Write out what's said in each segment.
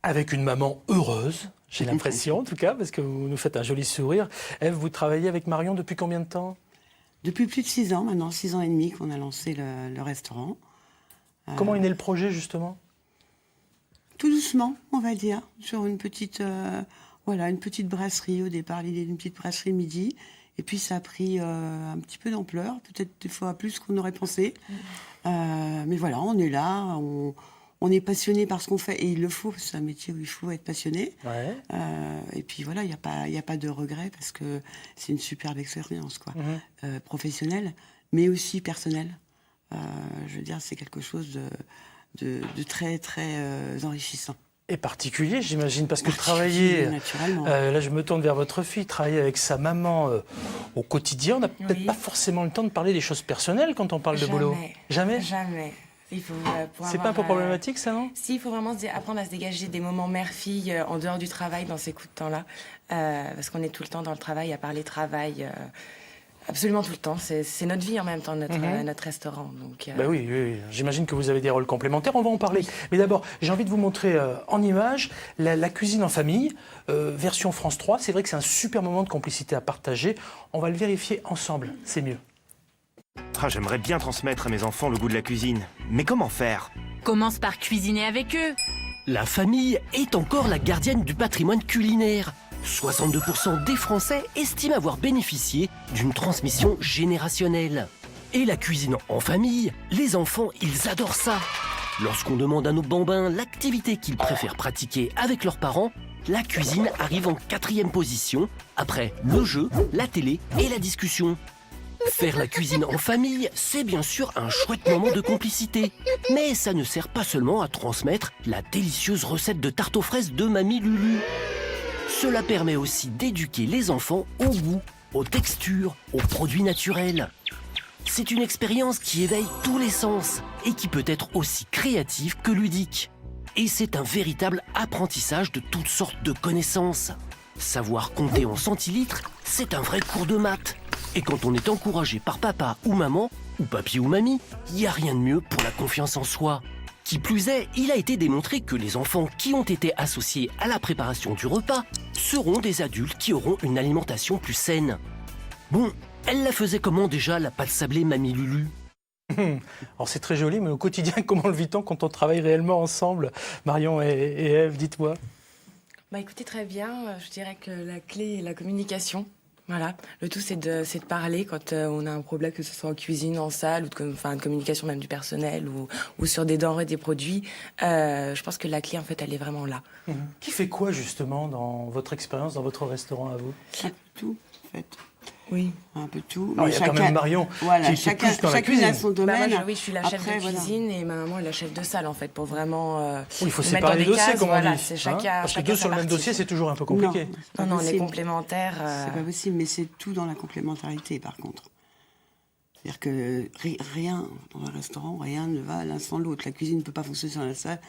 Avec une maman heureuse, j'ai l'impression en tout cas, parce que vous nous faites un joli sourire. Ève, vous travaillez avec Marion depuis combien de temps? Depuis plus de 6 ans, maintenant 6 ans et demi qu'on a lancé le restaurant. Comment est né le projet justement? Tout doucement, on va dire, sur une petite brasserie au départ, l'idée d'une petite brasserie midi. Et puis ça a pris un petit peu d'ampleur, peut-être des fois plus qu'on aurait pensé. Mais voilà, on est là, on est passionné par ce qu'on fait, et il le faut, c'est un métier où il faut être passionné. Ouais. Et puis voilà, il n'y a pas de regret, parce que c'est une superbe expérience, quoi. Professionnelle, mais aussi personnelle. Je veux dire, c'est quelque chose de très, très enrichissant. Et particulier, j'imagine, parce que travailler, naturellement. Là je me tourne vers votre fille, travailler avec sa maman au quotidien, on n'a peut-être pas forcément le temps de parler des choses personnelles quand on parle de boulot. Jamais. Jamais. C'est pas un peu problématique ça, non? Si, il faut vraiment apprendre à se dégager des moments mère-fille en dehors du travail dans ces coups de temps-là. Parce qu'on est tout le temps dans le travail, à parler travail. Absolument tout le temps. C'est notre vie en même temps, notre restaurant. Donc, Ben oui, j'imagine que vous avez des rôles complémentaires, on va en parler. Mais d'abord, j'ai envie de vous montrer en image la cuisine en famille, version France 3. C'est vrai que c'est un super moment de complicité à partager. On va le vérifier ensemble, c'est mieux. Ah, j'aimerais bien transmettre à mes enfants le goût de la cuisine. Mais comment faire? Commence par cuisiner avec eux. La famille est encore la gardienne du patrimoine culinaire. 62% des Français estiment avoir bénéficié d'une transmission générationnelle. Et la cuisine en famille, les enfants, ils adorent ça. Lorsqu'on demande à nos bambins l'activité qu'ils préfèrent pratiquer avec leurs parents, la cuisine arrive en 4e position, après le jeu, la télé et la discussion. Faire la cuisine en famille, c'est bien sûr un chouette moment de complicité. Mais ça ne sert pas seulement à transmettre la délicieuse recette de tarte aux fraises de Mamie Lulu. Cela permet aussi d'éduquer les enfants au goût, aux textures, aux produits naturels. C'est une expérience qui éveille tous les sens et qui peut être aussi créative que ludique. Et c'est un véritable apprentissage de toutes sortes de connaissances. Savoir compter en centilitres, c'est un vrai cours de maths. Et quand on est encouragé par papa ou maman, ou papy ou mamie, il n'y a rien de mieux pour la confiance en soi. Qui plus est, il a été démontré que les enfants qui ont été associés à la préparation du repas seront des adultes qui auront une alimentation plus saine. Bon, elle la faisait comment déjà, la pâte sablée Mamie Lulu? Alors c'est très joli, mais au quotidien, comment le vit-on quand on travaille réellement ensemble? Marion et Ève, dites-moi. Bah écoutez, très bien. Je dirais que la clé est la communication. Voilà. Le tout, c'est de parler quand on a un problème, que ce soit en cuisine, en salle, ou de communication même du personnel, ou sur des denrées, des produits. Je pense que la clé, en fait, elle est vraiment là. Qui fait quoi, justement, dans votre expérience, dans votre restaurant à vous? Un peu tout, en fait. Oui. Un peu tout. Alors, il y a quand même Marion qui est plus dans la cuisine. A son domaine. Moi, je suis la chef de cuisine et ma maman est la chef de salle, en fait, pour vraiment... il faut séparer les dossiers, comme on dit. C'est Parce que deux sur le même dossier, c'est toujours un peu compliqué. Non, on est complémentaires. C'est pas possible, mais c'est tout dans la complémentarité, par contre. C'est-à-dire que rien, dans un restaurant, rien ne va l'un sans l'autre. La cuisine ne peut pas fonctionner sans la salle.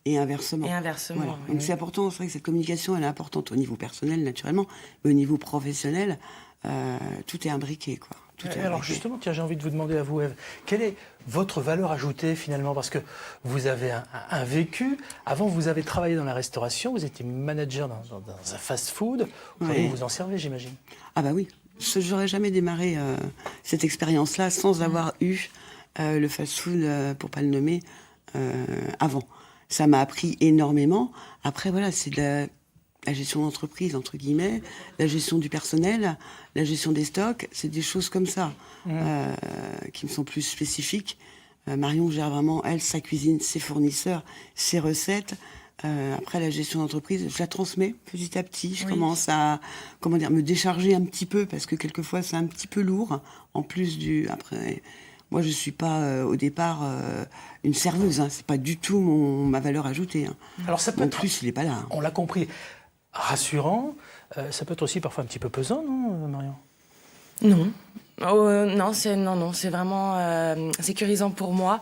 Et inversement. Voilà. Donc c'est important, c'est vrai que cette communication, elle est importante au niveau personnel, naturellement, mais au niveau professionnel, tout est imbriqué, quoi. Alors justement, tiens, j'ai envie de vous demander à vous, Ève, quelle est votre valeur ajoutée finalement? Parce que vous avez un vécu. Avant, vous avez travaillé dans la restauration, vous étiez manager dans un fast-food. Aujourd'hui, vous en servez, j'imagine. Ah bah oui, j'aurais jamais démarré cette expérience-là sans avoir eu le fast-food, pour pas le nommer, avant. Ça m'a appris énormément. Après, voilà, c'est de la gestion d'entreprise, entre guillemets, la gestion du personnel, la gestion des stocks, c'est des choses comme ça qui me sont plus spécifiques. Marion gère vraiment, elle, sa cuisine, ses fournisseurs, ses recettes. Après, la gestion d'entreprise, je la transmets petit à petit. Je commence à, me décharger un petit peu, parce que quelquefois, c'est un petit peu lourd. En plus après... Moi, je suis pas au départ une serveuse. C'est pas du tout ma valeur ajoutée. Alors ça peut en être, plus, il est pas là. On l'a compris, rassurant. Ça peut être aussi parfois un petit peu pesant, non, Marion? Non. Non, c'est vraiment sécurisant pour moi.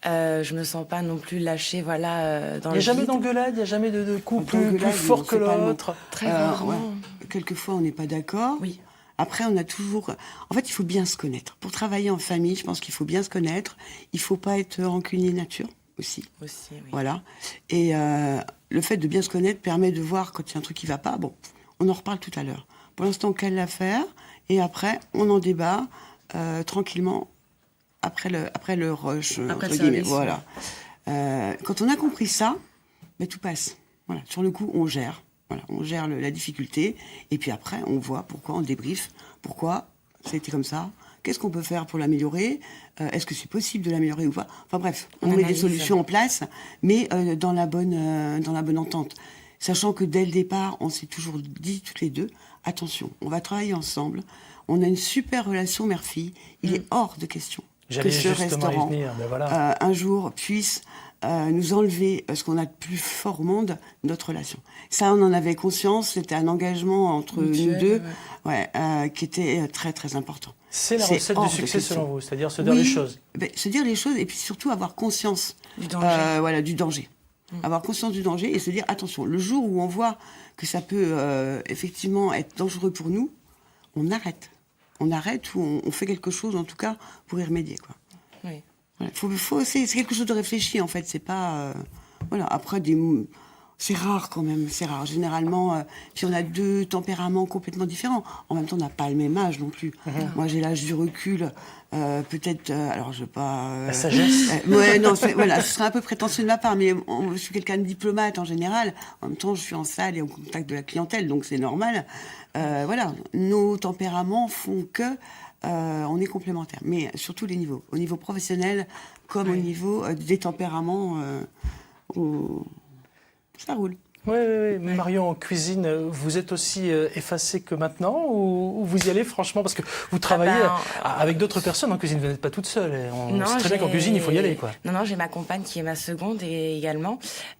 Je me sens pas non plus lâchée, voilà, dans le vide. Il n'y a jamais d'engueulade, il n'y a jamais de coup plus fort que l'autre. Très rarement. Ouais. Quelquefois, on n'est pas d'accord. Oui. Après, on a toujours... En fait, il faut bien se connaître. Pour travailler en famille, je pense qu'il faut bien se connaître. Il ne faut pas être rancunier nature aussi. Oui. Voilà. Et le fait de bien se connaître permet de voir quand il y a un truc qui va pas. Bon, on en reparle tout à l'heure. Pour l'instant, on cale l'affaire et après, on en débat tranquillement après le rush, Après entre le guillemets. service, Voilà. Quand on a compris ça, tout passe. Voilà. Sur le coup, on gère. Voilà. On gère la difficulté et puis après, on voit pourquoi, on débriefe, pourquoi ça a été comme ça. Qu'est-ce qu'on peut faire pour l'améliorer? Est-ce que c'est possible de l'améliorer ou pas? Enfin bref, on met des solutions en place, mais dans la bonne entente. Sachant que dès le départ, on s'est toujours dit toutes les deux, attention, on va travailler ensemble. On a une super relation mère-fille. Il est hors de question que ce restaurant, venir, mais voilà. un jour, puisse nous enlever ce qu'on a de plus fort au monde, notre relation. Ça, on en avait conscience. C'était un engagement entre nous deux, qui était très très important. C'est la recette du succès selon vous, c'est-à-dire se dire les choses. Se dire les choses et puis surtout avoir conscience Du danger. du danger. Avoir conscience du danger et se dire attention, le jour où on voit que ça peut effectivement être dangereux pour nous, on arrête. On arrête ou on fait quelque chose en tout cas pour y remédier, quoi. Oui. Voilà. C'est quelque chose de réfléchi en fait, c'est pas voilà, après c'est rare quand même, c'est rare. Généralement, si on a deux tempéraments complètement différents, en même temps, on n'a pas le même âge non plus. Moi, j'ai l'âge du recul, peut-être. Alors, je veux pas. La sagesse. Ouais, non, voilà, ce serait un peu prétentieux de ma part, mais je suis quelqu'un de diplomate en général. En même temps, je suis en salle et au contact de la clientèle, donc c'est normal. Voilà, nos tempéraments font que on est complémentaires, mais sur tous les niveaux, au niveau professionnel comme au niveau des tempéraments. Ça roule. Oui. Marion, en cuisine, vous êtes aussi effacée que maintenant ou vous y allez franchement parce que vous travaillez avec d'autres personnes en cuisine, vous n'êtes pas toute seule. On sait très bien qu'en cuisine, il faut y aller, quoi. Non, j'ai ma compagne qui est ma seconde également.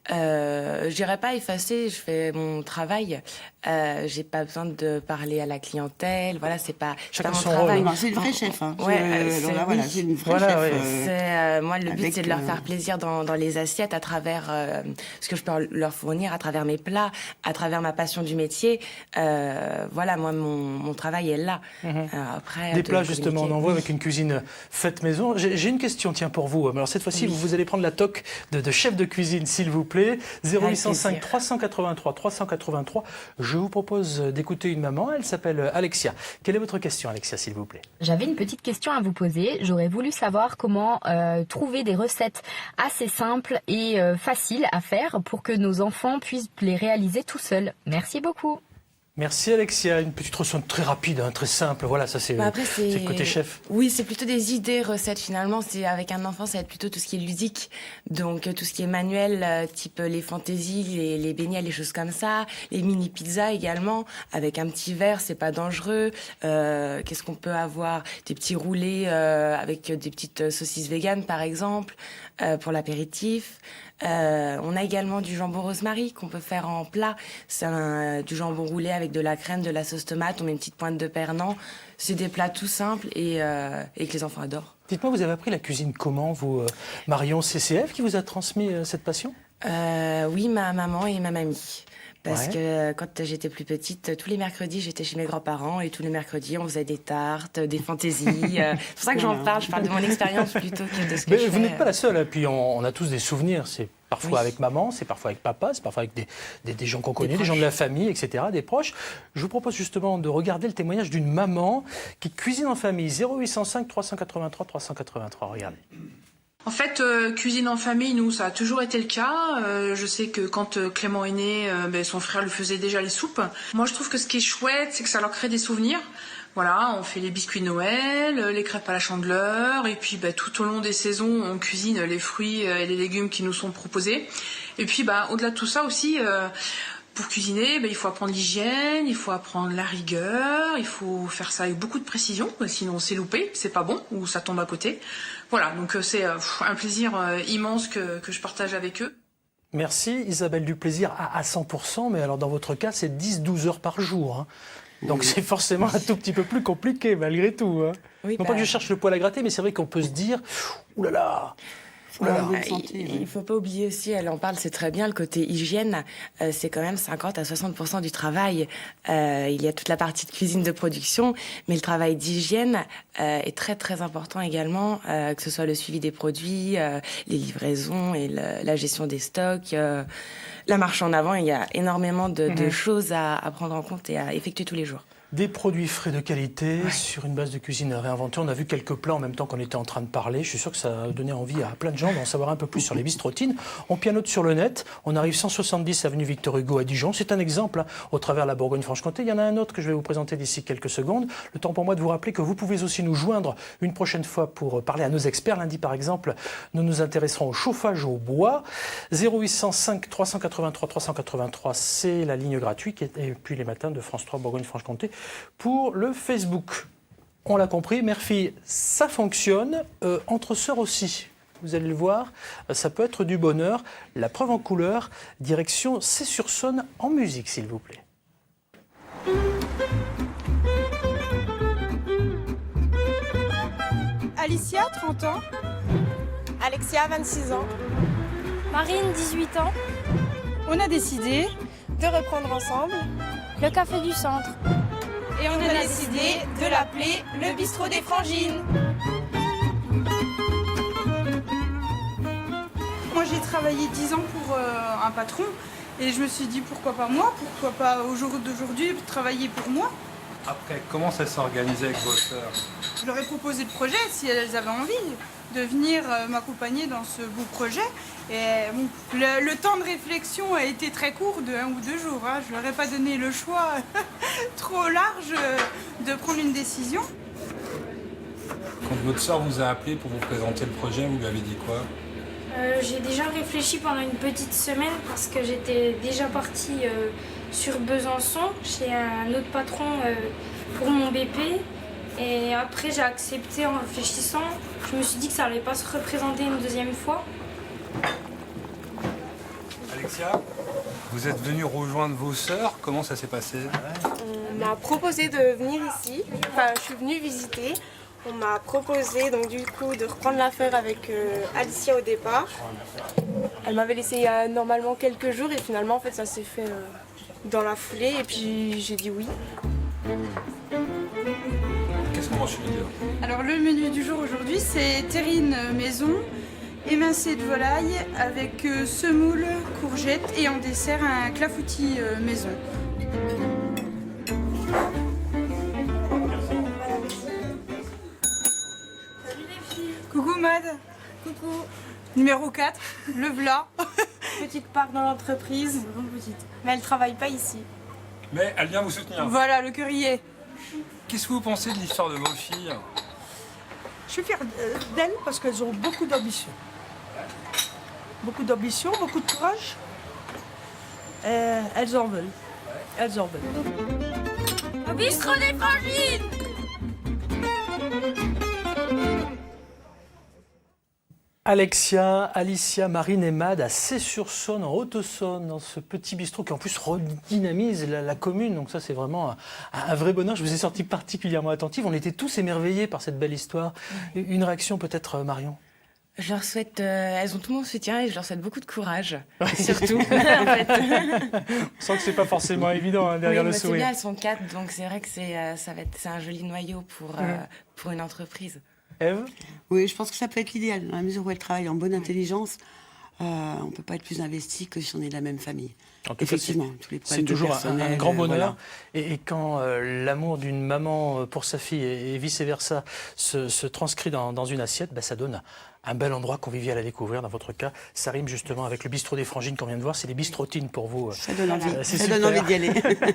Je dirais pas effacée, je fais mon travail. J'ai pas besoin de parler à la clientèle. Voilà, c'est pas Chacun mon son travail. rôle. C'est une vraie chef. Hein. C'est une vraie chef. Moi, le but, c'est de leur faire plaisir dans les assiettes à travers ce que je peux leur fournir, à travers mes plats, à travers ma passion du métier. Voilà, moi, mon travail est là. Après, des plats, justement, on en voit avec une cuisine faite maison. J'ai une question, tiens, pour vous. Alors, cette fois-ci, vous allez prendre la toque de chef de cuisine, s'il vous plaît. 0805 383 383. Je vous propose d'écouter une maman. Elle s'appelle Alexia. Quelle est votre question, Alexia, s'il vous plaît? J'avais une petite question à vous poser. J'aurais voulu savoir comment trouver des recettes assez simples et faciles à faire pour que nos enfants puissent les réaliser tout seuls. Merci beaucoup. Merci Alexia, une petite recette très rapide, très simple, voilà, ça c'est le côté chef. Oui, c'est plutôt des idées, recettes finalement, c'est avec un enfant ça va être plutôt tout ce qui est ludique, donc tout ce qui est manuel, type les fantaisies, les beignets, les choses comme ça, les mini pizzas également, avec un petit verre, c'est pas dangereux, qu'est-ce qu'on peut avoir, des petits roulés avec des petites saucisses véganes par exemple, pour l'apéritif. On a également du jambon rosemary qu'on peut faire en plat. C'est du jambon roulé avec de la crème, de la sauce tomate. On met une petite pointe de pernan. C'est des plats tout simples et que les enfants adorent. Dites-moi, vous avez appris la cuisine comment, vous, Marion? CCF qui vous a transmis cette passion? Oui, ma maman et ma mamie. Parce que quand j'étais plus petite, tous les mercredis, j'étais chez mes grands-parents et tous les mercredis, on faisait des tartes, des fantaisies. C'est pour ça que j'en parle. Je parle de mon expérience plutôt que de ce que je fais. Vous n'êtes pas la seule. Et puis on a tous des souvenirs. C'est parfois avec maman, c'est parfois avec papa, c'est parfois avec des gens qu'on connaît, des gens de la famille, etc., des proches. Je vous propose justement de regarder le témoignage d'une maman qui cuisine en famille. 0805 383 383. Regardez. En fait, cuisine en famille, nous, ça a toujours été le cas. Je sais que quand Clément est né, son frère lui faisait déjà les soupes. Moi, je trouve que ce qui est chouette, c'est que ça leur crée des souvenirs. Voilà, on fait les biscuits Noël, les crêpes à la Chandeleur, et puis tout au long des saisons, on cuisine les fruits et les légumes qui nous sont proposés. Et puis, au-delà de tout ça aussi, pour cuisiner, il faut apprendre l'hygiène, il faut apprendre la rigueur, il faut faire ça avec beaucoup de précision, sinon c'est loupé, c'est pas bon, ou ça tombe à côté. Voilà, donc c'est un plaisir immense que je partage avec eux. Merci Isabelle, du plaisir à 100%, mais alors dans votre cas, c'est 10-12 heures par jour. Hein. Donc c'est forcément un tout petit peu plus compliqué malgré tout. Hein. Oui, non pas que je cherche le poil à gratter, mais c'est vrai qu'on peut se dire, oulala. Faut avoir Alors, bonne santé, il faut pas oublier aussi, elle en parle, c'est très bien, le côté hygiène, c'est quand même 50 à 60% du travail. Il y a toute la partie de cuisine de production, mais le travail d'hygiène est très très important également, que ce soit le suivi des produits, les livraisons et la gestion des stocks, la marche en avant. Il y a énormément de choses à prendre en compte et à effectuer tous les jours. Des produits frais de qualité sur une base de cuisine réinventée. On a vu quelques plats en même temps qu'on était en train de parler. Je suis sûr que ça a donné envie à plein de gens d'en savoir un peu plus sur les bistrotines. On pianote sur le net. On arrive 170 avenue Victor Hugo à Dijon. C'est un exemple au travers de la Bourgogne-Franche-Comté. Il y en a un autre que je vais vous présenter d'ici quelques secondes. Le temps pour moi de vous rappeler que vous pouvez aussi nous joindre une prochaine fois pour parler à nos experts. Lundi, par exemple, nous nous intéresserons au chauffage au bois. 0805 383 383, c'est la ligne gratuite. Et puis les matins de France 3 Bourgogne-Franche-Comté pour le Facebook. On l'a compris, mère-fille, ça fonctionne. Entre sœurs aussi, vous allez le voir, ça peut être du bonheur. La preuve en couleur, direction C'est-sur-Saône en musique, s'il vous plaît. Alicia, 30 ans. Alexia, 26 ans. Marine, 18 ans. On a décidé de reprendre ensemble Le café du centre. et on a décidé de l'appeler le bistrot des Frangines. Moi, j'ai travaillé 10 ans pour un patron et je me suis dit pourquoi pas moi, pourquoi pas au jour d'aujourd'hui travailler pour moi. Après, comment ça s'est organisé avec vos sœurs? Je leur ai proposé le projet si elles avaient envie de venir m'accompagner dans ce beau projet. Et bon, le temps de réflexion a été très court, de 1 ou 2 jours. Hein. Je leur ai pas donné le choix trop large de prendre une décision. Quand votre sœur vous a appelé pour vous présenter le projet, vous lui avez dit quoi? J'ai déjà réfléchi pendant une petite semaine parce que j'étais déjà partie sur Besançon chez un autre patron pour mon BP. Et après, j'ai accepté en réfléchissant. Je me suis dit que ça allait pas se représenter une deuxième fois. Alexia, vous êtes venue rejoindre vos sœurs, comment ça s'est passé? On m'a proposé de venir ici, enfin je suis venue visiter. On m'a proposé donc du coup de reprendre l'affaire avec Alicia au départ. Elle m'avait laissé normalement quelques jours et finalement en fait ça s'est fait dans la foulée et puis j'ai dit oui. Qu'est-ce qu'on mange chez vous? Alors le menu du jour aujourd'hui, c'est terrine maison, émincé de volaille avec semoule, courgettes et en dessert un clafoutis maison. Coucou Mad. Coucou, Numéro 4, le v'là. petite part dans l'entreprise, mais elle travaille pas ici. Mais elle vient vous soutenir. Voilà le currier. Qu'est-ce que vous pensez de l'histoire de vos filles? Je suis fière d'elles parce qu'elles ont beaucoup d'ambition. Beaucoup d'ambition, beaucoup de courage. Elles en veulent. Elles en veulent. Au bistrot des Frangines! Alexia, Alicia, Marine et Mad à C'est-sur-Saône, en Haute-Saône, dans ce petit bistrot qui en plus redynamise la commune. Donc ça, c'est vraiment un vrai bonheur. Je vous ai sorti particulièrement attentive. On était tous émerveillés par cette belle histoire. Une réaction peut-être, Marion? Je leur souhaite, elles ont tout mon soutien et je leur souhaite beaucoup de courage, surtout. En fait. On sent que c'est pas forcément évident derrière le C'est sourire. bien, elles sont 4, donc c'est vrai que c'est un joli noyau pour une entreprise. Ève? Oui, je pense que ça peut être l'idéal. Dans la mesure où elle travaille en bonne intelligence, on ne peut pas être plus investi que si on est de la même famille. En tout cas, Effectivement, tous les c'est problèmes de toujours personnel, un grand bonheur. voilà. Et quand l'amour d'une maman pour sa fille et vice-versa se transcrit dans une assiette, ça donne un bel endroit convivial à découvrir. Dans votre cas, ça rime justement avec le bistrot des Frangines qu'on vient de voir. C'est des bistrotines pour vous. Ça donne envie, c'est ça donne super. envie d'y aller.